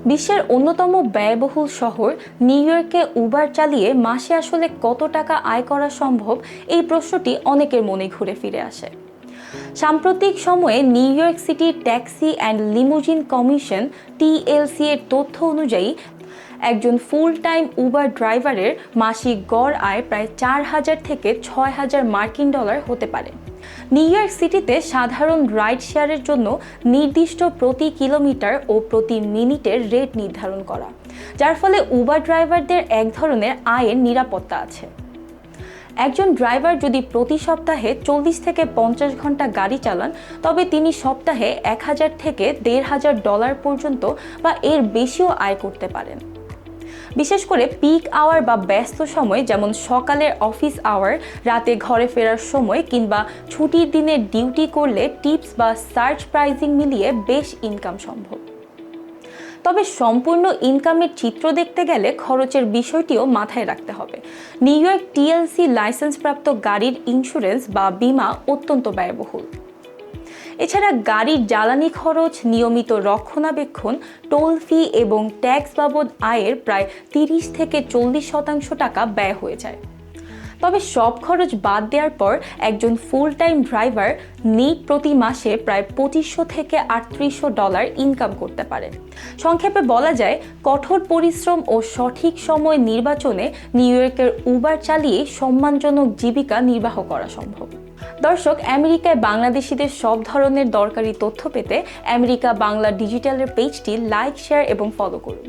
বিশ্বের অন্যতম ব্যয়বহুল শহর নিউ ইয়র্কে উবার চালিয়ে মাসে আসলে কত টাকা আয় করা সম্ভব, এই প্রশ্নটি অনেকের মনে ঘুরে ফিরে আসে। সাম্প্রতিক সময়ে new York city taxi and limousine commission TLC এর তথ্য অনুযায়ী একজন ফুল টাইম উবার ড্রাইভারের মাসিক গড় আয় প্রায় 4,000 থেকে 6,000 মার্কিন ডলার হতে পারে। নিউ ইয়র্ক সিটিতে সাধারণ রাইড শেয়ারের জন্য নির্দিষ্ট প্রতি কিলোমিটার ও প্রতি মিনিটের রেট নির্ধারণ করা, যার ফলে উবার ড্রাইভারদের এক ধরনের আয়ের নিরাপত্তা আছে। একজন ড্রাইভার যদি প্রতি সপ্তাহে 40 থেকে 50 ঘন্টা গাড়ি চালান, তবে তিনি সপ্তাহে 1,000 থেকে 1,500 ডলার পর্যন্ত বা এর বেশিও আয় করতে পারেন। বিশেষ করে পিক আওয়ার বা ব্যস্ত সময়, যেমন সকালের অফিস আওয়ার, রাতে ঘরে ফেরার সময় কিংবা ছুটির দিনে ডিউটি করলে টিপস বা সার্চ প্রাইজিং মিলিয়ে বেশ ইনকাম সম্ভব। তবে সম্পূর্ণ ইনকামের চিত্র দেখতে গেলে খরচের বিষয়টিও মাথায় রাখতে হবে। নিউ ইয়র্ক TLC লাইসেন্সপ্রাপ্ত গাড়ির ইন্স্যুরেন্স বা বীমা অত্যন্ত ব্যয়বহুল। এছাড়া গাড়ির জ্বালানি খরচ, নিয়মিত রক্ষণাবেক্ষণ, টোল ফি এবং ট্যাক্স বাবদ আয়ের প্রায় 30 থেকে 40% টাকা ব্যয় হয়ে যায়। তবে সব খরচ বাদ দেওয়ার পর একজন ফুল টাইম ড্রাইভার নিট প্রতি মাসে প্রায় 2500 থেকে 3800 ডলার ইনকাম করতে পারে। সংক্ষেপে বলা যায়, কঠোর পরিশ্রম ও সঠিক সময় নির্বাচনে নিউ ইয়র্কের উবার চালিয়ে সম্মানজনক জীবিকা নির্বাহ করা সম্ভব। দর্শক, আমেরিকায় বাংলাদেশিদের সব ধরনের দরকারি তথ্য পেতে আমেরিকা বাংলা ডিজিটালের পেজটি লাইক, শেয়ার এবং ফলো করুন।